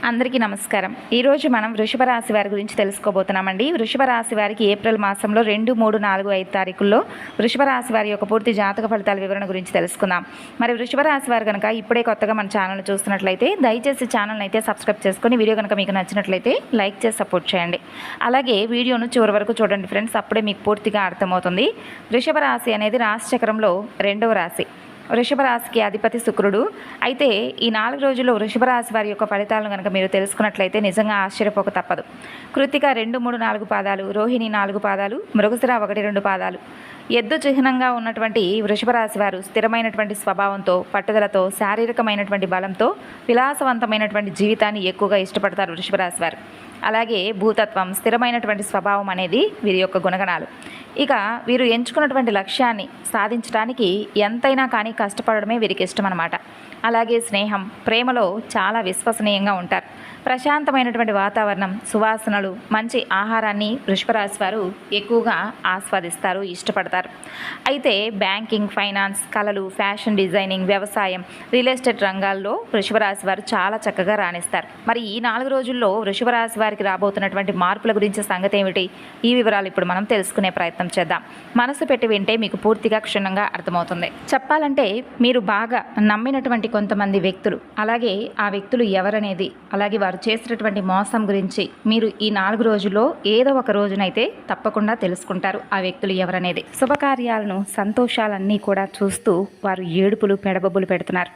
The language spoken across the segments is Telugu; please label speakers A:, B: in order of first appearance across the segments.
A: అందరికీ నమస్కారం. ఈరోజు మనం వృషభ రాశి వారి గురించి తెలుసుకోబోతున్నామండి. వృషభ రాశి వారికి ఏప్రిల్ మాసంలో 2, 3, 4, 5 తారీఖుల్లో వృషభ రాశి వారి యొక్క పూర్తి జాతక ఫలితాల వివరణ గురించి తెలుసుకుందాం. మరి వృషభ రాశి వారు కనుక ఇప్పుడే కొత్తగా మన ఛానల్ చూస్తున్నట్లయితే దయచేసి ఛానల్ని అయితే సబ్స్క్రైబ్ చేసుకొని వీడియో కనుక మీకు నచ్చినట్లయితే లైక్ చేసి సపోర్ట్ చేయండి. అలాగే వీడియోను చివరి వరకు చూడండి ఫ్రెండ్స్, అప్పుడే మీకు పూర్తిగా అర్థమవుతుంది. వృషభ రాశి అనేది రాశి చక్రంలో 2వ రాశి. వృషభ రాశికి అధిపతి శుక్రుడు. అయితే ఈ 4 రోజుల్లో వృషభ రాశి వారి యొక్క ఫలితాలను కనుక మీరు తెలుసుకున్నట్లయితే నిజంగా ఆశ్చర్యపోక తప్పదు. కృత్తిక 2, 3, 4 పాదాలు, రోహిణి 4 పాదాలు, మృగశిర 1, 2 పాదాలు. ఎద్దు చిహ్నంగా ఉన్నటువంటి వృషభ రాశి వారు స్థిరమైనటువంటి స్వభావంతో, పట్టుదలతో, శారీరకమైనటువంటి బలంతో, విలాసవంతమైనటువంటి జీవితాన్ని ఎక్కువగా ఇష్టపడతారు వృషభ రాశి వారు. అలాగే భూతత్వం, స్థిరమైనటువంటి స్వభావం అనేది వీరి యొక్క గుణగణాలు. ఇక వీరు ఎంచుకున్నటువంటి లక్ష్యాన్ని సాధించడానికి ఎంతైనా కానీ కష్టపడడమే వీరికి ఇష్టం అన్నమాట. అలాగే స్నేహం, ప్రేమలో చాలా విశ్వసనీయంగా ఉంటారు. ప్రశాంతమైనటువంటి వాతావరణం, సువాసనలు, మంచి ఆహారాన్ని వృషభ రాశి వారు ఎక్కువగా ఆస్వాదిస్తారు, ఇష్టపడతారు. అయితే బ్యాంకింగ్, ఫైనాన్స్, కళలు, ఫ్యాషన్ డిజైనింగ్, వ్యవసాయం, రియల్ ఎస్టేట్ రంగాల్లో వృషభ రాశి వారు చాలా చక్కగా రాణిస్తారు. మరి ఈ 4 రోజుల్లో వృషభ రాశి వారికి రాబోతున్నటువంటి మార్పుల గురించి సంగతి ఏమిటి? ఈ వివరాలు ఇప్పుడు మనం తెలుసుకునే ప్రయత్నం చేద్దాం. మనసు పెట్టి వింటే మీకు పూర్తిగా క్షుణ్ణంగా అర్థమవుతుంది. చెప్పాలంటే మీరు బాగా నమ్మినటువంటి కొంతమంది వ్యక్తులు, అలాగే ఆ వ్యక్తులు ఎవరనేది, అలాగే వారు చేసినటువంటి మోసం గురించి మీరు ఈ 4 రోజుల్లో ఏదో ఒక రోజునైతే తప్పకుండా తెలుసుకుంటారు ఆ వ్యక్తులు ఎవరనేది. శుభకార్యాలను, సంతోషాలన్నీ కూడా చూస్తూ వారు ఏడుపులు, పెడబొబ్బులు పెడుతున్నారు.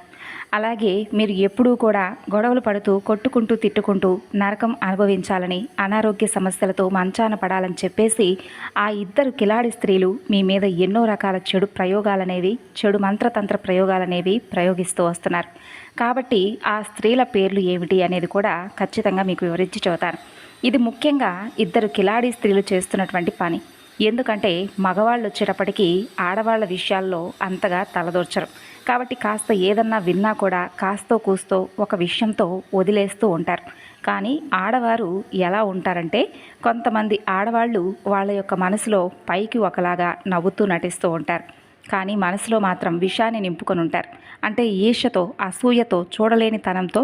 A: అలాగే మీరు ఎప్పుడూ కూడా గొడవలు పడుతూ, కొట్టుకుంటూ, తిట్టుకుంటూ నరకం అనుభవించాలని, అనారోగ్య సమస్యలతో మంచాన పడాలని చెప్పేసి ఆ ఇద్దరు కిలాడి స్త్రీలు మీ మీద ఎన్నో రకాల చెడు ప్రయోగాలనేవి, చెడు మంత్రతంత్ర ప్రయోగాలనేవి ప్రయోగిస్తూ వస్తున్నారు. కాబట్టి ఆ స్త్రీల పేర్లు ఏమిటి అనేది కూడా ఖచ్చితంగా మీకు వివరించి చెబుతాను. ఇది ముఖ్యంగా ఇద్దరు కిలాడి స్త్రీలు చేస్తున్నటువంటి పని. ఎందుకంటే మగవాళ్ళు వచ్చేటప్పటికీ ఆడవాళ్ళ విషయాల్లో అంతగా తలదూర్చరు. కాబట్టి కాస్త ఏదన్నా విన్నా కూడా కాస్తో కూస్తో ఒక విషయంతో వదిలేస్తూ ఉంటారు. కానీ ఆడవారు ఎలా ఉంటారంటే, కొంతమంది ఆడవాళ్ళు వాళ్ళ యొక్క మనసులో పైకి ఒకలాగా నవ్వుతూ నటిస్తూ ఉంటారు, కానీ మనసులో మాత్రం విషాన్ని నింపుకొని ఉంటారు. అంటే ఈర్ష్యతో, అసూయతో, చూడలేని తనంతో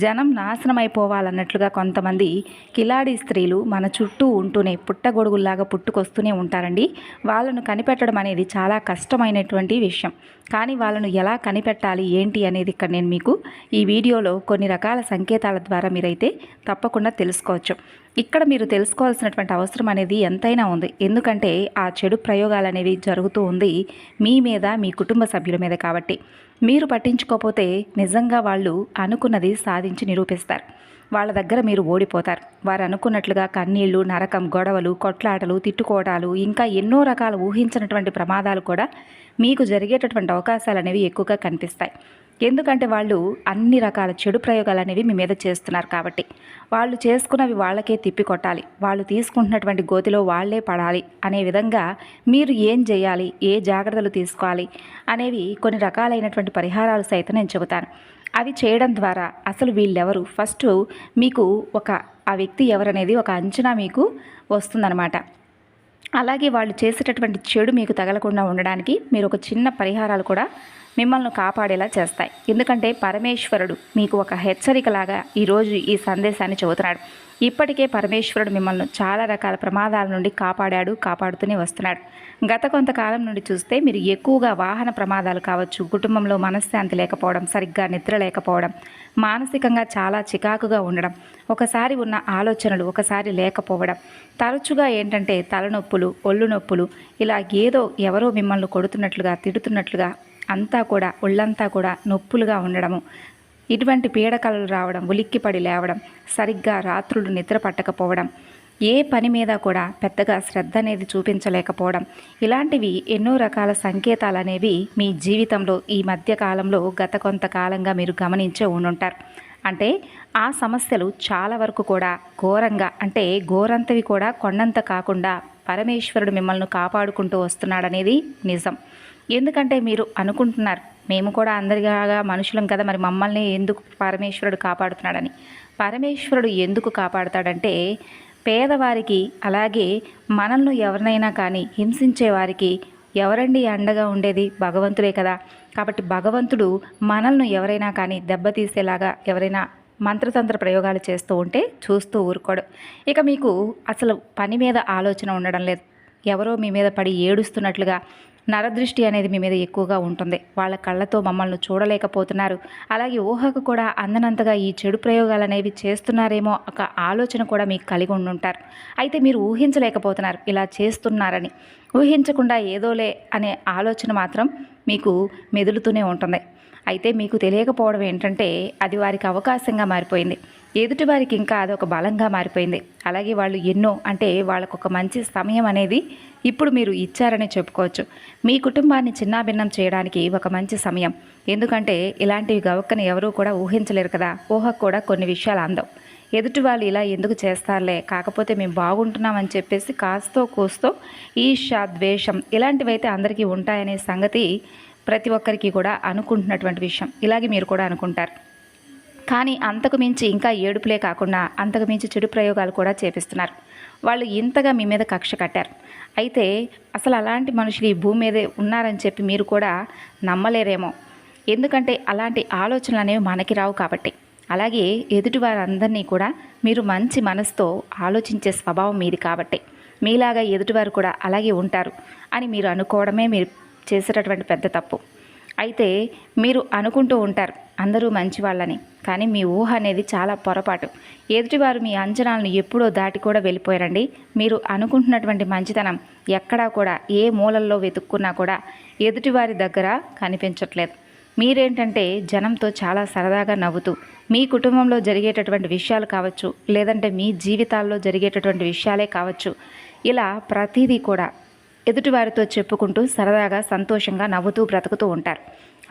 A: జనం నాశనమైపోవాలన్నట్లుగా కొంతమంది కిలాడి స్త్రీలు మన చుట్టూ ఉంటూనే పుట్టగొడుగుల్లాగా పుట్టుకొస్తూనే ఉంటారండి. వాళ్ళను కనిపెట్టడం అనేది చాలా కష్టమైనటువంటి విషయం. కానీ వాళ్ళను ఎలా కనిపెట్టాలి ఏంటి అనేది ఇక్కడ నేను మీకు ఈ వీడియోలో కొన్ని రకాల సంకేతాల ద్వారా మీరైతే తప్పకుండా తెలుసుకోవచ్చు. ఇక్కడ మీరు తెలుసుకోవాల్సినటువంటి అవసరం అనేది ఎంతైనా ఉంది. ఎందుకంటే ఆ చెడు ప్రయోగాలు అనేవి జరుగుతూ ఉంది మీ మీద, మీ కుటుంబ సభ్యుల మీద. కాబట్టి మీరు పట్టించుకోకపోతే నిజంగా వాళ్ళు అనుకున్నది సాధించి నిరూపిస్తారు. వాళ్ళ దగ్గర మీరు ఓడిపోతారు. వారు అనుకున్నట్లుగా కన్నీళ్లు, నరకం, గొడవలు, కొట్లాటలు, తిట్టుకోవటాలు, ఇంకా ఎన్నో రకాల ఊహించినటువంటి ప్రమాదాలు కూడా మీకు జరిగేటటువంటి అవకాశాలు అనేవి ఎక్కువగా కనిపిస్తాయి. ఎందుకంటే వాళ్ళు అన్ని రకాల చెడు ప్రయోగాలు అనేవి మీ మీద చేస్తున్నారు. కాబట్టి వాళ్ళు చేసుకున్నవి వాళ్ళకే తిప్పి కొట్టాలి, వాళ్ళు తీసుకుంటున్నటువంటి గోతిలో వాళ్లే పడాలి అనే విధంగా మీరు ఏం చేయాలి, ఏ జాగ్రత్తలు తీసుకోవాలి అనేవి కొన్ని రకాలైనటువంటి పరిహారాలు సైతం నేను చెబుతాను. అవి చేయడం ద్వారా అసలు వీళ్ళెవరు, ఫస్ట్ మీకు ఆ వ్యక్తి ఎవరనేది ఒక అంచనా మీకు వస్తుందన్నమాట. అలాగే వాళ్ళు చేసేటటువంటి చెడు మీకు తగలకుండా ఉండడానికి మీరు ఒక చిన్న పరిహారాలు కూడా మిమ్మల్ని కాపాడేలా చేస్తాయి. ఎందుకంటే పరమేశ్వరుడు మీకు ఒక హెచ్చరికలాగా ఈరోజు ఈ సందేశాన్ని చెబుతున్నాడు. ఇప్పటికే పరమేశ్వరుడు మిమ్మల్ని చాలా రకాల ప్రమాదాల నుండి కాపాడుతూనే వస్తున్నాడు. గత కొంతకాలం నుండి చూస్తే మీరు ఎక్కువగా వాహన ప్రమాదాలు కావచ్చు, కుటుంబంలో మనశ్శాంతి లేకపోవడం, సరిగ్గా నిద్ర లేకపోవడం, మానసికంగా చాలా చికాకుగా ఉండడం, ఒకసారి ఉన్న ఆలోచనలు ఒకసారి లేకపోవడం, తరచుగా ఏంటంటే తలనొప్పులు, ఒళ్ళు నొప్పులు, ఇలా ఏదో ఎవరో మిమ్మల్ని కొడుతున్నట్లుగా, తిడుతున్నట్లుగా అంతా కూడా ఒళ్ళంతా కూడా నొప్పులుగా ఉండడము, ఇటువంటి పీడకలలు రావడం, ఉలిక్కిపడి లేవడం, సరిగ్గా రాత్రులు నిద్ర పట్టకపోవడం, ఏ పని మీద కూడా పెద్దగా శ్రద్ధ అనేది చూపించలేకపోవడం, ఇలాంటివి ఎన్నో రకాల సంకేతాలు అనేవి మీ జీవితంలో ఈ మధ్య కాలంలో గత కొంతకాలంగా మీరు గమనించే ఉండుంటారు. అంటే ఆ సమస్యలు చాలా వరకు కూడా ఘోరంగా, అంటే ఘోరంతవి కూడా కొండంత కాకుండా పరమేశ్వరుడు మిమ్మల్ని కాపాడుకుంటూ వస్తున్నాడనేది నిజం. ఎందుకంటే మీరు అనుకుంటున్నారు, మేము కూడా అందరిగా మనుషులం కదా, మరి మమ్మల్ని ఎందుకు పరమేశ్వరుడు కాపాడుతున్నాడని. పరమేశ్వరుడు ఎందుకు కాపాడుతాడంటే పేదవారికి, అలాగే మనల్ని ఎవరినైనా కానీ హింసించే వారికి ఎవరండి అండగా ఉండేది? భగవంతుడే కదా. కాబట్టి భగవంతుడు మనల్ని ఎవరైనా కానీ దెబ్బతీసేలాగా ఎవరైనా మంత్రతంత్ర ప్రయోగాలు చేస్తూ ఉంటే చూస్తూ ఊరుకోడు. ఇక మీకు అసలు పని మీద ఆలోచన ఉండడం లేదు. ఎవరో మీ మీద పడి ఏడుస్తున్నట్లుగా నరదృష్టి అనేది మీ మీద ఎక్కువగా ఉంటుంది. వాళ్ళ కళ్ళతో మమ్మల్ని చూడలేకపోతున్నారు. అలాగే ఊహకు కూడా అందనంతగా ఈ చెడు ప్రయోగాలు అనేవి చేస్తున్నారేమో ఒక ఆలోచన కూడా మీకు కలిగి ఉండుంటారు. అయితే మీరు ఊహించలేకపోతున్నారు ఇలా చేస్తున్నారని. ఊహించకుండా ఏదోలే అనే ఆలోచన మాత్రం మీకు మెదులుతూనే ఉంటుంది. అయితే మీకు తెలియకపోవడం ఏంటంటే అది వారికి అవకాశంగా మారిపోయింది. ఎదుటి వారికి ఇంకా అదొక బలంగా మారిపోయింది. అలాగే వాళ్ళు ఎన్నో అంటే వాళ్ళకు ఒక మంచి సమయం అనేది ఇప్పుడు మీరు ఇచ్చారని చెప్పుకోవచ్చు. మీ కుటుంబాన్ని చిన్నాభిన్నం చేయడానికి ఒక మంచి సమయం. ఎందుకంటే ఇలాంటివి గవక్కని ఎవరూ కూడా ఊహించలేరు కదా. ఊహకు కూడా కొన్ని విషయాలు అందవు. ఎదుటి వాళ్ళు ఇలా ఎందుకు చేస్తారులే, కాకపోతే మేము బాగుంటున్నామని చెప్పేసి కాస్తో కూస్తో ఈర్ష, ద్వేషం ఇలాంటివైతే అందరికీ ఉంటాయనే సంగతి ప్రతి ఒక్కరికి కూడా అనుకుంటున్నటువంటి విషయం. ఇలాగే మీరు కూడా అనుకుంటారు. కానీ అంతకు మించి ఇంకా ఏడుపులే కాకుండా అంతకు మించి చెడు ప్రయోగాలు కూడా చేపిస్తున్నారు. వాళ్ళు ఇంతగా మీ మీద కక్ష కట్టారు. అయితే అసలు అలాంటి మనుషులు ఈ భూమి మీదే ఉన్నారని చెప్పి మీరు కూడా నమ్మలేరేమో. ఎందుకంటే అలాంటి ఆలోచనలు అనేవి మనకి రావు కాబట్టి. అలాగే ఎదుటి వారందరినీ కూడా మీరు మంచి మనసుతో ఆలోచించే స్వభావం మీది కాబట్టి మీలాగా ఎదుటివారు కూడా అలాగే ఉంటారు అని మీరు అనుకోవడమే మీరు చేసేటటువంటి పెద్ద తప్పు. అయితే మీరు అనుకుంటూ ఉంటారు అందరూ మంచి వాళ్ళని, కానీ మీ ఊహ అనేది చాలా పొరపాటు. ఎదుటివారు మీ అంచనాలను ఎప్పుడో దాటి కూడా వెళ్ళిపోయారండి. మీరు అనుకుంటున్నటువంటి మంచితనం ఎక్కడా కూడా ఏ మూలల్లో వెతుక్కున్నా కూడా ఎదుటివారి దగ్గర కనిపించట్లేదు. మీరేంటంటే జనంతో చాలా సరదాగా నవ్వుతూ మీ కుటుంబంలో జరిగేటటువంటి విషయాలు కావచ్చు, లేదంటే మీ జీవితాల్లో జరిగేటటువంటి విషయాలే కావచ్చు, ఇలా ప్రతిదీ కూడా ఎదుటివారితో చెప్పుకుంటూ సరదాగా సంతోషంగా నవ్వుతూ బ్రతుకుతూ ఉంటారు.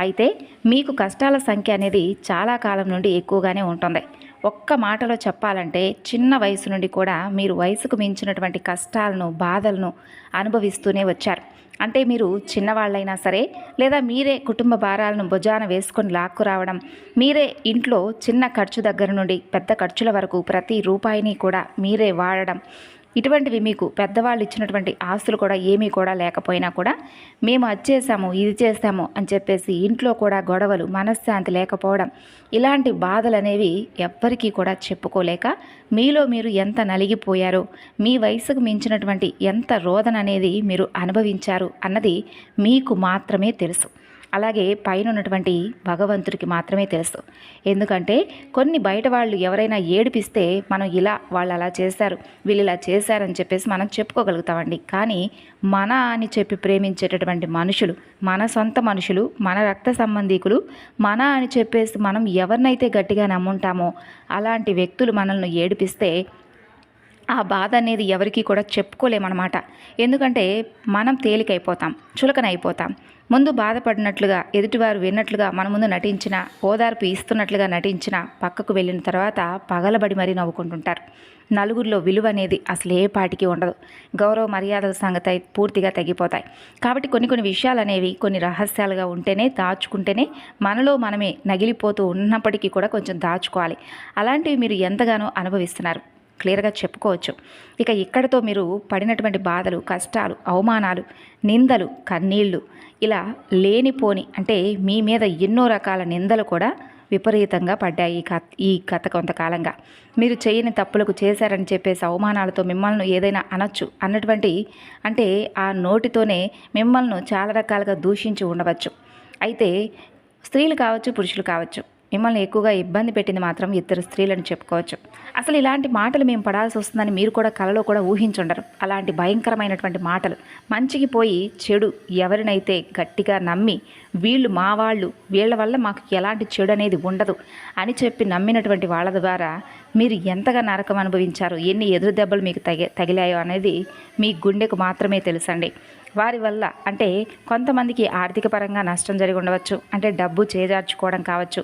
A: అయితే మీకు కష్టాల సంఖ్య అనేది చాలా కాలం నుండి ఎక్కువగానే ఉంటుంది. ఒక్క మాటలో చెప్పాలంటే చిన్న వయసు నుండి కూడా మీరు వయసుకు మించినటువంటి కష్టాలను, బాధలను అనుభవిస్తూనే వచ్చారు. అంటే మీరు చిన్నవాళ్ళైనా సరే, లేదా మీరే కుటుంబ భారాలను భుజాన వేసుకొని లాక్కు రావడం, మీరే ఇంట్లో చిన్న ఖర్చు దగ్గర నుండి పెద్ద ఖర్చుల వరకు ప్రతి రూపాయిని కూడా మీరే వాడడం, ఇటువంటివి మీకు పెద్దవాళ్ళు ఇచ్చినటువంటి ఆస్తులు కూడా ఏమీ కూడా లేకపోయినా కూడా మేము అది చేసాము ఇది చేస్తాము అని చెప్పేసి ఇంట్లో కూడా గొడవలు, మనశ్శాంతి లేకపోవడం, ఇలాంటి బాధలు అనేవి ఎవ్వరికీ కూడా చెప్పుకోలేక మీలో మీరు ఎంత నలిగిపోయారో, మీ వయసుకు మించినటువంటి ఎంత రోదన అనేది మీరు అనుభవించారు అన్నది మీకు మాత్రమే తెలుసు. అలాగే పైన ఉన్నటువంటి భగవంతుడికి మాత్రమే తెలుసు. ఎందుకంటే కొన్ని బయట వాళ్ళు ఎవరైనా ఏడిపిస్తే మనం ఇలా వాళ్ళు అలా చేశారు, వీళ్ళు ఇలా చేశారని చెప్పేసి మనం చెప్పుకోగలుగుతామండి. కానీ మన అని చెప్పి ప్రేమించేటటువంటి మనుషులు, మన సొంత మనుషులు, మన రక్త సంబంధీకులు, మన అని చెప్పేసి మనం ఎవరినైతే గట్టిగా నమ్ముంటామో అలాంటి వ్యక్తులు మనల్ని ఏడిపిస్తే ఆ బాధ అనేది ఎవరికీ కూడా చెప్పుకోలేమన్నమాట. ఎందుకంటే మనం తేలికైపోతాం, చులకనైపోతాం. ముందు బాధపడినట్లుగా ఎదుటివారు విన్నట్లుగా మన ముందు నటించిన, ఓదార్పు ఇస్తున్నట్లుగా నటించిన పక్కకు వెళ్ళిన తర్వాత పగలబడి మరీ నవ్వుకుంటుంటారు. నలుగురిలో విలువ అనేది అసలు ఏ పాటికి ఉండదు. గౌరవ మర్యాదల సంగతి పూర్తిగా తగ్గిపోతాయి. కాబట్టి కొన్ని విషయాలు అనేవి కొన్ని రహస్యాలుగా ఉంటేనే, దాచుకుంటేనే మనలో మనమే నగిలిపోతూ ఉన్నప్పటికీ కూడా కొంచెం దాచుకోవాలి. అలాంటివి మీరు ఎంతగానో అనుభవిస్తున్నారు, క్లియర్గా చెప్పుకోవచ్చు. ఇక ఇక్కడతో మీరు పడినటువంటి బాధలు, కష్టాలు, అవమానాలు, నిందలు, కన్నీళ్ళు, ఇలా లేనిపోని అంటే మీ మీద ఎన్నో రకాల నిందలు కూడా విపరీతంగా పడ్డాయి ఈ గత కొంతకాలంగా. మీరు చేయని తప్పులకు చేశారని చెప్పేసి అవమానాలతో మిమ్మల్ని ఏదైనా అనొచ్చు అన్నటువంటి అంటే ఆ నోటితోనే మిమ్మల్ని చాలా రకాలుగా దూషించి ఉండవచ్చు. అయితే స్త్రీలు కావచ్చు, పురుషులు కావచ్చు, మిమ్మల్ని ఎక్కువగా ఇబ్బంది పెట్టింది మాత్రం ఇద్దరు స్త్రీలను చెప్పుకోవచ్చు. అసలు ఇలాంటి మాటలు మేము పడాల్సి వస్తుందని మీరు కూడా కలలో కూడా ఊహించుండరు. అలాంటి భయంకరమైనటువంటి మాటలు, మంచికి పోయి చెడు ఎవరినైతే గట్టిగా నమ్మి వీళ్ళు మా వాళ్ళు, వీళ్ళ వల్ల మాకు ఎలాంటి చెడు అనేది ఉండదు అని చెప్పి నమ్మినటువంటి వాళ్ళ ద్వారా మీరు ఎంతగా నరకం అనుభవించారో, ఎన్ని ఎదురు దెబ్బలు మీకు తగిలాయో అనేది మీ గుండెకు మాత్రమే తెలుసండి. వారి వల్ల అంటే కొంతమందికి ఆర్థిక పరంగా నష్టం జరిగి ఉండవచ్చు, అంటే డబ్బు చేజార్చుకోవడం కావచ్చు,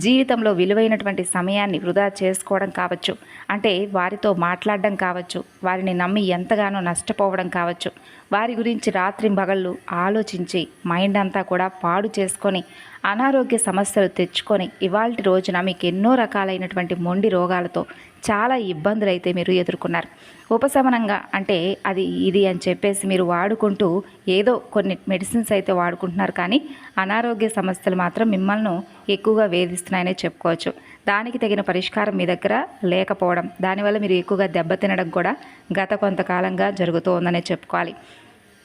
A: జీవితంలో విలువైనటువంటి సమయాన్ని వృధా చేసుకోవడం కావచ్చు, అంటే వారితో మాట్లాడడం కావచ్చు, వారిని నమ్మి ఎంతగానో నష్టపోవడం కావచ్చు, వారి గురించి రాత్రింబగళ్ళు ఆలోచించి మైండ్ అంతా కూడా పాడు చేసుకొని అనారోగ్య సమస్యలు తెచ్చుకొని ఇవాల్టి రోజున మీకు ఎన్నో రకాలైనటువంటి మొండి రోగాలతో చాలా ఇబ్బందులు అయితే మీరు ఎదుర్కొన్నారు. ఉపశమనంగా అంటే అది ఇది అని చెప్పేసి మీరు వాడుకుంటూ ఏదో కొన్ని మెడిసిన్స్ అయితే వాడుకుంటున్నారు, కానీ అనారోగ్య సమస్యలు మాత్రం మిమ్మల్ని ఎక్కువగా వేధిస్తున్నాయనే చెప్పుకోవచ్చు. దానికి తగిన పరిష్కారం మీ దగ్గర లేకపోవడం, దానివల్ల మీరు ఎక్కువగా దెబ్బతినడం కూడా గత కొంతకాలంగా జరుగుతూ ఉందనే చెప్పుకోవాలి.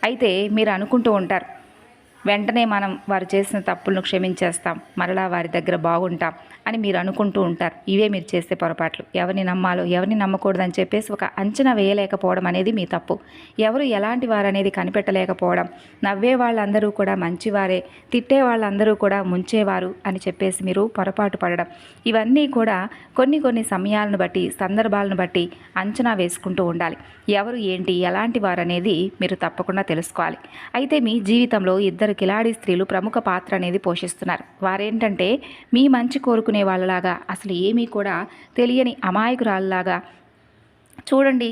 A: అయితే మీరు అనుకుంటూ ఉంటారు, వెంటనే మనం వారు చేసిన తప్పులను క్షమించేస్తాం, మరలా వారి దగ్గర బాగుంటాం అని మీరు అనుకుంటూ ఉంటారు. ఇవే మీరు చేసే పొరపాట్లు. ఎవరిని నమ్మాలో ఎవరిని నమ్మకూడదని చెప్పేసి ఒక అంచనా వేయలేకపోవడం అనేది మీ తప్పు. ఎవరు ఎలాంటి వారు అనేది కనిపెట్టలేకపోవడం, నవ్వే వాళ్ళందరూ కూడా మంచివారే, తిట్టే వాళ్ళందరూ కూడా ముంచేవారు అని చెప్పేసి మీరు పొరపాటు పడడం, ఇవన్నీ కూడా కొన్ని సమయాలను బట్టి సందర్భాలను బట్టి అంచనా వేసుకుంటూ ఉండాలి. ఎవరు ఏంటి ఎలాంటి వారు అనేది మీరు తప్పకుండా తెలుసుకోవాలి. అయితే మీ జీవితంలో ఇద్దరు కిలాడి స్త్రీలు ప్రముఖ పాత్ర అనేది పోషిస్తున్నారు. వారేంటంటే మీ మంచి కోరుకునే వాళ్ళలాగా, అసలు ఏమీ కూడా తెలియని అమాయకురాళ్ళలాగా చూడండి.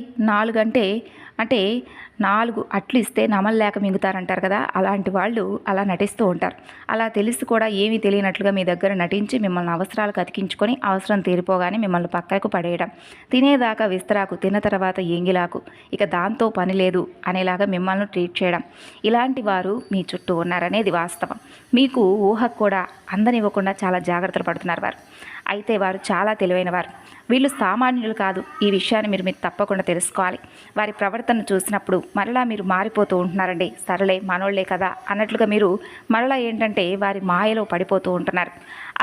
A: 4 అట్లు ఇస్తే నమలలేక మింగుతారంటారు కదా, అలాంటి వాళ్ళు అలా నటిస్తూ ఉంటారు. అలా తెలిసి కూడా ఏమీ తెలియనట్లుగా మీ దగ్గర నటించి మిమ్మల్ని అవసరాలకు అతికించుకొని అవసరం తీరిపోగానే మిమ్మల్ని పక్కకు పడేయడం, తినేదాకా విస్తరాకు తిన్న తర్వాత ఎంగిలాకు, ఇక దాంతో పని లేదు అనేలాగా మిమ్మల్ని ట్రీట్ చేయడం, ఇలాంటి వారు మీ చుట్టూ ఉన్నారనేది వాస్తవం. మీకు ఊహకు కూడా అందనివ్వకుండా చాలా జాగ్రత్తలు పడుతున్నారు వారు. అయితే వారు చాలా తెలివైన వారు. వీళ్ళు సామాన్యులు కాదు. ఈ విషయాన్ని మీరు తప్పకుండా తెలుసుకోవాలి. వారి ప్రవర్తన చూసినప్పుడు మరలా మీరు మారిపోతూ ఉంటున్నారండి. సరలే మనోళ్లే కదా అన్నట్లుగా మీరు మరలా ఏంటంటే వారి మాయలో పడిపోతూ ఉంటున్నారు.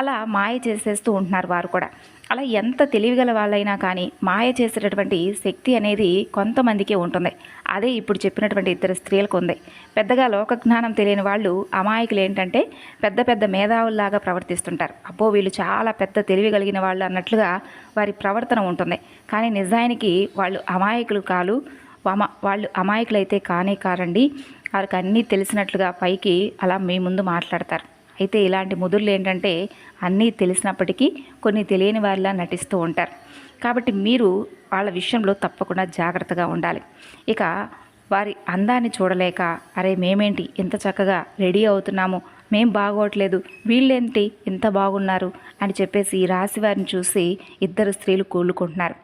A: అలా మాయ చేసేస్తూ ఉంటున్నారు వారు కూడా. అలా ఎంత తెలివిగల వాళ్ళైనా కానీ మాయ చేసేటటువంటి శక్తి అనేది కొంతమందికే ఉంటుంది. అదే ఇప్పుడు చెప్పినటువంటి ఇద్దరు స్త్రీలకు ఉంది. పెద్దగా లోకజ్ఞానం తెలియని వాళ్ళు అమాయకులు ఏంటంటే పెద్ద మేధావుల్లాగా ప్రవర్తిస్తుంటారు. అబ్బో వీళ్ళు చాలా పెద్ద తెలివి కలిగిన వాళ్ళు అన్నట్లుగా వారి ప్రవర్తన ఉంటుంది. కానీ నిజానికి వాళ్ళు అమాయకులు కాదు. వాళ్ళు అమాయకులైతే కానే కారండి. వారికి అన్నీ తెలిసినట్లుగా పైకి అలా మీ ముందు మాట్లాడతారు. అయితే ఇలాంటి ముదుర్లు ఏంటంటే అన్నీ తెలిసినప్పటికీ కొన్ని తెలియని వారిలా నటిస్తూ ఉంటారు. కాబట్టి మీరు వాళ్ళ విషయంలో తప్పకుండా జాగ్రత్తగా ఉండాలి. ఇక వారి అందాన్ని చూడలేక, అరే మేమేంటి ఇంత చక్కగా రెడీ అవుతున్నాము, మేం బాగోట్లేదు, వీళ్ళేంటి ఇంత బాగున్నారు అని చెప్పేసి ఈ రాశి వారిని చూసి ఇద్దరు స్త్రీలు కూలుకుంటున్నారు.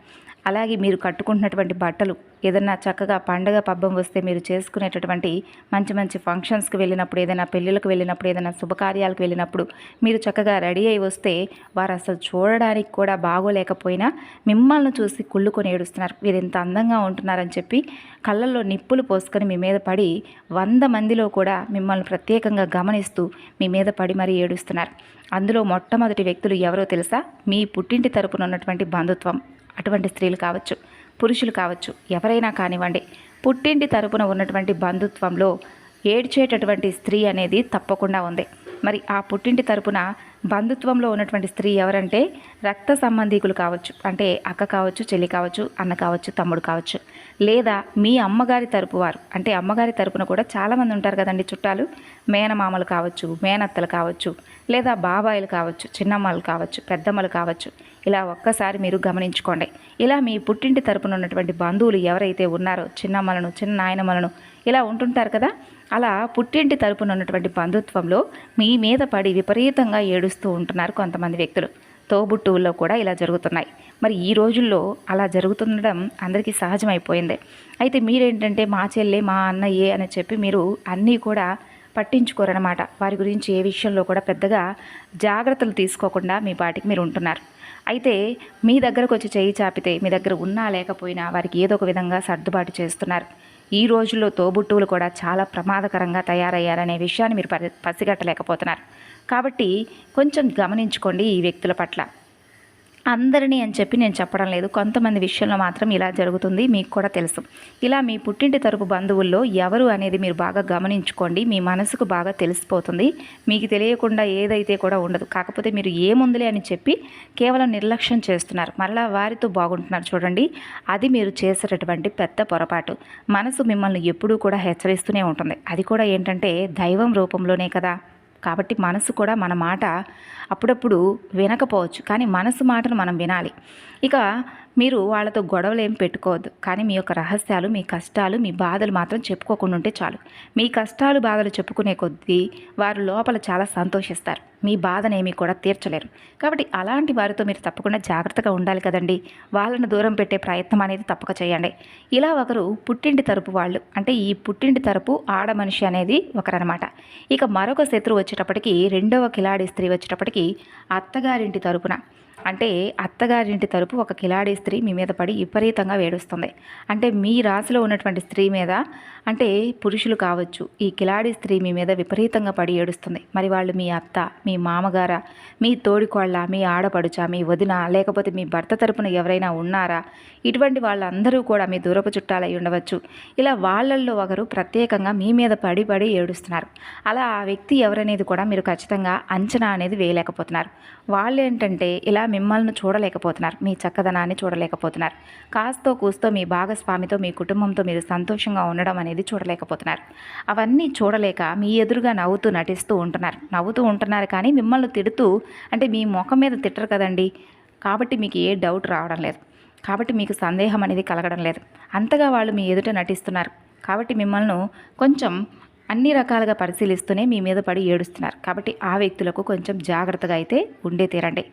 A: అలాగే మీరు కట్టుకుంటున్నటువంటి బట్టలు ఏదైనా చక్కగా పండగ పబ్బం వస్తే మీరు చేసుకునేటటువంటి మంచి ఫంక్షన్స్కి వెళ్ళినప్పుడు, ఏదైనా పెళ్ళిళ్ళకి వెళ్ళినప్పుడు, ఏదైనా శుభకార్యాలకు వెళ్ళినప్పుడు మీరు చక్కగా రెడీ అయి వస్తే వారు అసలు చూడడానికి కూడా బాగోలేకపోయినా మిమ్మల్ని చూసి కుళ్ళుకొని ఏడుస్తున్నారు. వీరు ఇంత అందంగా ఉంటున్నారని చెప్పి కళ్ళల్లో నిప్పులు పోసుకొని మీ మీద పడి 100 మందిలో కూడా మిమ్మల్ని ప్రత్యేకంగా గమనిస్తూ మీ మీద పడి మరీ ఏడుస్తున్నారు. అందులో మొట్టమొదటి వ్యక్తులు ఎవరో తెలుసా? మీ పుట్టింటి తరపున ఉన్నటువంటి బంధుత్వం. అటువంటి స్త్రీలు కావచ్చు, పురుషులు కావచ్చు, ఎవరైనా కానివ్వండి, పుట్టింటి తరపున ఉన్నటువంటి బంధుత్వంలో ఏడ్చేటటువంటి స్త్రీ అనేది తప్పకుండా ఉంది. మరి ఆ పుట్టింటి తరపున బంధుత్వంలో ఉన్నటువంటి స్త్రీ ఎవరంటే రక్త సంబంధీకులు కావచ్చు, అంటే అక్క కావచ్చు, చెల్లి కావచ్చు, అన్న కావచ్చు, తమ్ముడు కావచ్చు, లేదా మీ అమ్మగారి తరపు వారు, అంటే అమ్మగారి తరపున కూడా చాలామంది ఉంటారు కదండి చుట్టాలు, మేనమామలు కావచ్చు, మేనత్తలు కావచ్చు, లేదా బాబాయిలు కావచ్చు, చిన్నమ్మలు కావచ్చు, పెద్దమ్మలు కావచ్చు. ఇలా ఒక్కసారి మీరు గమనించుకోండి. ఇలా మీ పుట్టింటి తరపున ఉన్నటువంటి బంధువులు ఎవరైతే ఉన్నారో చిన్నమ్మలను, చిన్న నాయనమ్మలను ఇలా ఉంటుంటారు కదా, అలా పుట్టింటి తరపున ఉన్నటువంటి బంధుత్వంలో మీ మీద పడి విపరీతంగా ఏడుస్తూ ఉంటున్నారు కొంతమంది వ్యక్తులు. తోబుట్టువుల్లో కూడా ఇలా జరుగుతున్నాయి. మరి ఈ రోజుల్లో అలా జరుగుతుండడం అందరికీ సహజమైపోయింది. అయితే మీరేంటంటే మా చెల్లె, మా అన్నయ్యే అని చెప్పి మీరు అన్నీ కూడా పట్టించుకోరనమాట. వారి గురించి ఏ విషయంలో కూడా పెద్దగా జాగ్రత్తలు తీసుకోకుండా మీ పాటికి మీరు ఉంటున్నారు. అయితే మీ దగ్గరకు వచ్చి చేయి చాపితే మీ దగ్గర ఉన్నా లేకపోయినా వారికి ఏదో ఒక విధంగా సర్దుబాటు చేస్తున్నారు. ఈ రోజుల్లో తోబుట్టువులు కూడా చాలా ప్రమాదకరంగా తయారయ్యారనే విషయాన్ని మీరు పసిగట్టలేకపోతున్నారు. కాబట్టి కొంచెం గమనించుకోండి ఈ వ్యక్తుల పట్ల. అందరినీ అని చెప్పి నేను చెప్పడం లేదు, కొంతమంది విషయంలో మాత్రం ఇలా జరుగుతుంది, మీకు కూడా తెలుసు. ఇలా మీ పుట్టింటి తరపు బంధువుల్లో ఎవరు అనేది మీరు బాగా గమనించుకోండి. మీ మనసుకు బాగా తెలిసిపోతుంది. మీకు తెలియకుండా ఏదైతే కూడా ఉండదు. కాకపోతే మీరు ఏముందిలే అని చెప్పి కేవలం నిర్లక్ష్యం చేస్తున్నారు, మరలా వారితో బాగుంటున్నారు చూడండి. అది మీరు చేసేటటువంటి పెద్ద పొరపాటు. మనసు మిమ్మల్ని ఎప్పుడూ కూడా హెచ్చరిస్తూనే ఉంటుంది. అది కూడా ఏంటంటే దైవం రూపంలోనే కదా. కాబట్టి మనసు కూడా మన మాట అప్పుడప్పుడు వినకపోవచ్చు, కానీ మనసు మాటను మనం వినాలి. ఇక మీరు వాళ్ళతో గొడవలు ఏం పెట్టుకోవద్దు, కానీ మీ యొక్క రహస్యాలు, మీ కష్టాలు, మీ బాధలు మాత్రం చెప్పుకోకుండా ఉంటే చాలు. మీ కష్టాలు బాధలు చెప్పుకునే కొద్దీ వారు లోపల చాలా సంతోషిస్తారు, మీ బాధనేమీ కూడా తీర్చలేరు. కాబట్టి అలాంటి వారితో మీరు తప్పకుండా జాగ్రత్తగా ఉండాలి కదండి. వాళ్ళను దూరం పెట్టే ప్రయత్నం అనేది తప్పక చేయండి. ఇలా ఒకరు పుట్టింటి తరపు వాళ్ళు, అంటే ఈ పుట్టింటి తరపు ఆడ మనిషి అనేది ఒకరనమాట. ఇక మరొక శత్రువు వచ్చేటప్పటికి, రెండవ కిలాడి స్త్రీ వచ్చేటప్పటికి అత్తగారింటి తరపున, అంటే అత్తగారింటి తరపు ఒక కిలాడి స్త్రీ మీ మీద పడి విపరీతంగా వేడుస్తుంది. అంటే మీ రాశిలో ఉన్నటువంటి స్త్రీ మీద, అంటే పురుషులు కావచ్చు, ఈ కిలాడి స్త్రీ మీ మీద విపరీతంగా పడి ఏడుస్తుంది. మరి వాళ్ళు మీ అత్త, మీ మామగార, మీ తోడికోళ్ళ, మీ ఆడపడుచ, మీ వదిన, లేకపోతే మీ భర్త తరపున ఎవరైనా ఉన్నారా? ఇటువంటి వాళ్ళందరూ కూడా మీ దూరపు చుట్టాలై ఉండవచ్చు. ఇలా వాళ్ళల్లో ఒకరు ప్రత్యేకంగా మీ మీద పడి పడి ఏడుస్తున్నారు. అలా ఆ వ్యక్తి ఎవరనేది కూడా మీరు ఖచ్చితంగా అంచనా అనేది వేయలేకపోతున్నారు. వాళ్ళు ఏంటంటే ఇలా మిమ్మల్ని చూడలేకపోతున్నారు, మీ చక్కదనాన్ని చూడలేకపోతున్నారు. కాస్తో కూస్తో మీ భాగస్వామితో, మీ కుటుంబంతో మీరు సంతోషంగా ఉండడం అనేది చూడలేకపోతున్నారు. అవన్నీ చూడలేక మీ ఎదురుగా నవ్వుతూ ఉంటున్నారు కానీ మిమ్మల్ని తిడుతూ, అంటే మీ ముఖం మీద తిట్టరు కదండి, కాబట్టి మీకు ఏ డౌట్ రావడం లేదు, కాబట్టి మీకు సందేహం అనేది కలగడం లేదు. అంతగా వాళ్ళు మీ ఎదుట నటిస్తున్నారు కాబట్టి మిమ్మల్ని కొంచెం అన్ని రకాలుగా పరిశీలిస్తూనే మీ మీద పడి ఏడుస్తున్నారు. కాబట్టి ఆ వ్యక్తులకు కొంచెం జాగ్రత్తగా అయితే ఉండే తీరండి.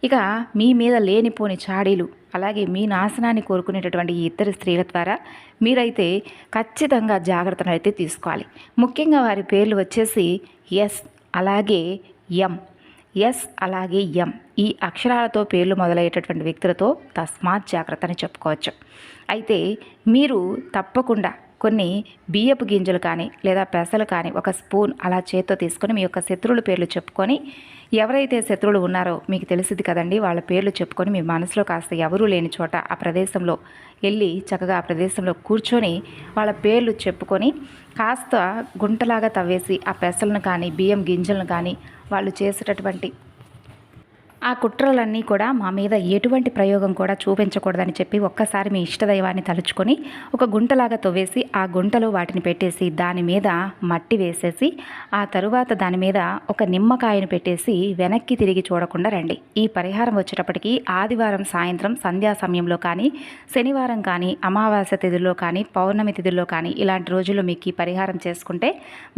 A: ఇక మీ మీద లేనిపోని చాడీలు, అలాగే మీ నాశనాన్ని కోరుకునేటటువంటి ఈ ఇద్దరు స్త్రీల ద్వారా మీరైతే ఖచ్చితంగా జాగ్రత్తలు అయితే తీసుకోవాలి. ముఖ్యంగా వారి పేర్లు వచ్చేసి ఎస్, అలాగే ఎం. ఎస్ అలాగే ఎం, ఈ అక్షరాలతో పేర్లు మొదలయ్యేటటువంటి వ్యక్తులతో తస్మాత్ జాగ్రత్త అని చెప్పుకోవచ్చు. అయితే మీరు తప్పకుండా కొన్ని బియ్యపు గింజలు కానీ లేదా పెసలు కానీ ఒక స్పూన్ అలా చేత్తో తీసుకొని మీ యొక్క శత్రువుల పేర్లు చెప్పుకొని, ఎవరైతే శత్రువులు ఉన్నారో మీకు తెలిసింది కదండి, వాళ్ళ పేర్లు చెప్పుకొని మీ మనసులో కాస్త ఎవరూ లేని చోట ఆ ప్రదేశంలో వెళ్ళి చక్కగా ఆ ప్రదేశంలో కూర్చొని వాళ్ళ పేర్లు చెప్పుకొని కాస్త గుంటలాగా తవ్వేసి ఆ పెసలను కానీ బియ్యం గింజలను కానీ వాళ్ళు చేసేటటువంటి ఆ కుట్రలన్నీ కూడా మా మీద ఎటువంటి ప్రయోగం కూడా చూపించకూడదని చెప్పి ఒక్కసారి మీ ఇష్టదైవాన్ని తలుచుకొని ఒక గుంటలాగా తవ్వేసి ఆ గుంటలో వాటిని పెట్టేసి దాని మీద మట్టి వేసేసి ఆ తరువాత దాని మీద ఒక నిమ్మకాయను పెట్టేసి వెనక్కి తిరిగి చూడకుండా రండి. ఈ పరిహారం వచ్చేటప్పటికి ఆదివారం సాయంత్రం సంధ్యా సమయంలో కానీ, శనివారం కానీ, అమావాస్య తిథుల్లో కానీ, పౌర్ణమి తిథుల్లో కానీ ఇలాంటి రోజుల్లో మీకు ఈ పరిహారం చేసుకుంటే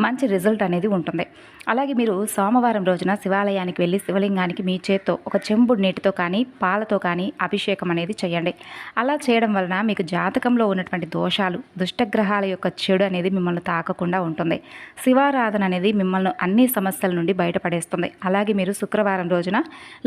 A: మంచి రిజల్ట్ అనేది ఉంటుంది. అలాగే మీరు సోమవారం రోజున శివాలయానికి వెళ్ళి శివలింగానికి మీ చేత్తో ఒక చెంబుడు నీటితో కానీ పాలతో కానీ అభిషేకం అనేది చేయండి. అలా చేయడం వలన మీకు జాతకంలో ఉన్నటువంటి దోషాలు, దుష్టగ్రహాల యొక్క చెడు అనేది మిమ్మల్ని తాకకుండా ఉంటుంది. శివారాధన అనేది మిమ్మల్ని అన్ని సమస్యల నుండి బయటపడేస్తుంది. అలాగే మీరు శుక్రవారం రోజున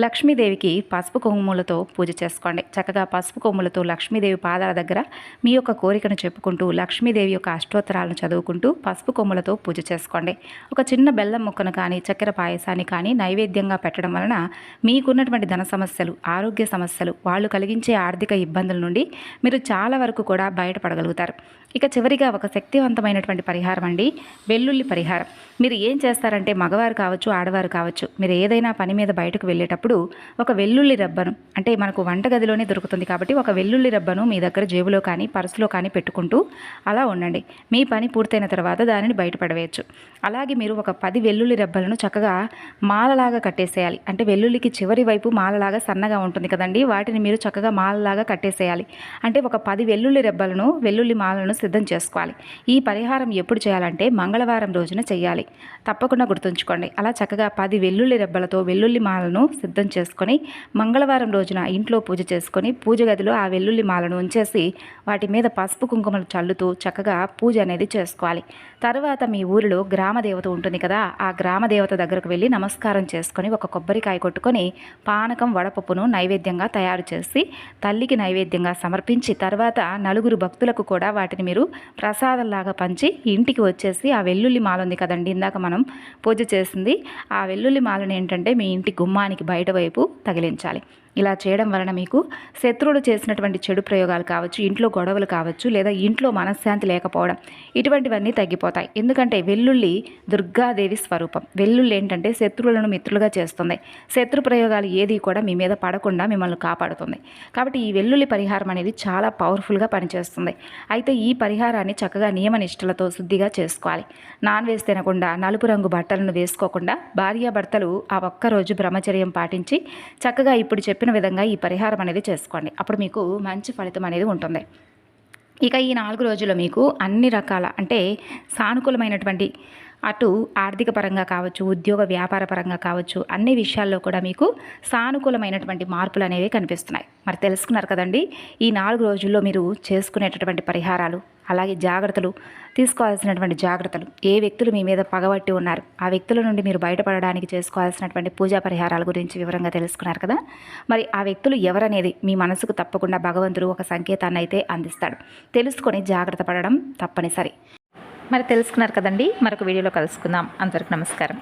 A: లక్ష్మీదేవికి పసుపు కొమ్ములతో పూజ చేసుకోండి. చక్కగా పసుపు కొమ్ములతో లక్ష్మీదేవి పాదాల దగ్గర మీ యొక్క కోరికను చెప్పుకుంటూ లక్ష్మీదేవి యొక్క అష్టోత్తరాలను చదువుకుంటూ పసుపు కొమ్ములతో పూజ చేసుకోండి. ఒక చిన్న బెల్లం ముక్కను కానీ చక్కెర పాయసాన్ని కానీ నైవేద్యంగా పెట్టడం వలన మీకున్నటువంటి ధన సమస్యలు, ఆరోగ్య సమస్యలు, వాళ్ళు కలిగించే ఆర్థిక ఇబ్బందుల నుండి మీరు చాలా వరకు కూడా బయటపడగలుగుతారు. ఇక చివరిగా ఒక శక్తివంతమైనటువంటి పరిహారం అండి, వెల్లుల్లి పరిహారం. మీరు ఏం చేస్తారంటే మగవారు కావచ్చు, ఆడవారు కావచ్చు, మీరు ఏదైనా పని మీద బయటకు వెళ్ళేటప్పుడు ఒక వెల్లుల్లి రబ్బను, అంటే మనకు వంటగదిలోనే దొరుకుతుంది కాబట్టి ఒక వెల్లుల్లి రబ్బను మీ దగ్గర జేబులో కానీ పర్సులో కానీ పెట్టుకుంటూ అలా ఉండండి. మీ పని పూర్తయిన తర్వాత దానిని బయటపడవేయచ్చు. అలాగే మీరు ఒక 10 వెల్లుల్లి రబ్బలను చక్కగా మాలలాగా కట్టేసేయాలి. అంటే వెల్లుల్లికి చివరి వైపు మాలలాగా సన్నగా ఉంటుంది కదండి, వాటిని మీరు చక్కగా మాలలాగా కట్టేసేయాలి. అంటే ఒక 10 వెల్లుల్లి రెబ్బలను, వెల్లుల్లి మాలను సిద్ధం చేసుకోవాలి. ఈ పరిహారం ఎప్పుడు చేయాలంటే మంగళవారం రోజున చేయాలి. తప్పకుండా గుర్తుంచుకోండి. అలా చక్కగా 10 వెల్లుల్లి రెబ్బలతో వెల్లుల్లి మాలను సిద్ధం చేసుకొని మంగళవారం రోజున ఇంట్లో పూజ చేసుకొని పూజ గదిలో ఆ వెల్లుల్లి మాలను ఉంచేసి వాటి మీద పసుపు కుంకుమలు చల్లుతూ చక్కగా పూజ అనేది చేసుకోవాలి. తర్వాత మీ ఊరిలో గ్రామదేవత ఉంటుంది కదా, ఆ గ్రామదేవత దగ్గరకు వెళ్ళి నమస్కారం చేసుకొని ఒక కొబ్బరికాయ కొట్టుకొని పానకం, వడపప్పును నైవేద్యంగా తయారు చేసి తల్లికి నైవేద్యంగా సమర్పించి తర్వాత నలుగురు భక్తులకు కూడా వాటిని మీరు ప్రసాదంలాగా పంచి ఇంటికి వచ్చేసి ఆ వెల్లుల్లి మాల ఉంది కదండి, ఇందాక మనం పూజ చేసింది, ఆ వెల్లుల్లి మాలను ఏంటంటే మీ ఇంటి గుమ్మానికి బయట వైపు తగిలించాలి. ఇలా చేయడం వలన మీకు శత్రువులు చేసినటువంటి చెడు ప్రయోగాలు కావచ్చు, ఇంట్లో గొడవలు కావచ్చు, లేదా ఇంట్లో మనశ్శాంతి లేకపోవడం, ఇటువంటివన్నీ తగ్గిపోతాయి. ఎందుకంటే వెల్లుల్లి దుర్గాదేవి స్వరూపం. వెల్లుల్లి ఏంటంటే శత్రువులను మిత్రులుగా చేస్తుంది. శత్రు ప్రయోగాలు ఏది కూడా మీ మీద పడకుండా మిమ్మల్ని కాపాడుతుంది. కాబట్టి ఈ వెల్లుల్లి పరిహారం అనేది చాలా పవర్ఫుల్గా పనిచేస్తుంది. అయితే ఈ పరిహారాన్ని చక్కగా నియమనిష్టలతో శుద్ధిగా చేసుకోవాలి. నాన్ వెజ్ తినకుండా, నలుపు రంగు బట్టలను వేసుకోకుండా భార్యాభర్తలు ఆ ఒక్కరోజు బ్రహ్మచర్యం పాటించి చక్కగా ఇప్పుడు చెప్పిన చెప్పిన విధంగా ఈ పరిహారం అనేది చేసుకోండి. అప్పుడు మీకు మంచి ఫలితం అనేది ఉంటుంది. ఇక ఈ 4 రోజుల్లో మీకు అన్ని రకాల అంటే సానుకూలమైనటువంటి అటు ఆర్థిక పరంగా కావచ్చు, ఉద్యోగ వ్యాపార పరంగా కావచ్చు, అన్ని విషయాల్లో కూడా మీకు సానుకూలమైనటువంటి మార్పులు అనేవి కనిపిస్తున్నాయి. మరి తెలుసుకున్నారు కదండి, ఈ 4 రోజుల్లో మీరు చేసుకునేటటువంటి పరిహారాలు, అలాగే జాగ్రత్తలు, తీసుకోవాల్సినటువంటి జాగ్రత్తలు, ఏ వ్యక్తులు మీ మీద పగబట్టి ఉన్నారు, ఆ వ్యక్తుల నుండి మీరు బయటపడడానికి చేసుకోవాల్సినటువంటి పూజా పరిహారాల గురించి వివరంగా తెలుసుకున్నారు కదా. మరి ఆ వ్యక్తులు ఎవరనేది మీ మనసుకు తప్పకుండా భగవంతుడు ఒక సంకేతాన్ని అయితే అందిస్తాడు. తెలుసుకొని జాగ్రత్త పడడం తప్పనిసరి. మరి తెలుసుకున్నారు కదండి, మరొక వీడియోలో కలుసుకుందాం. అందరికీ నమస్కారం.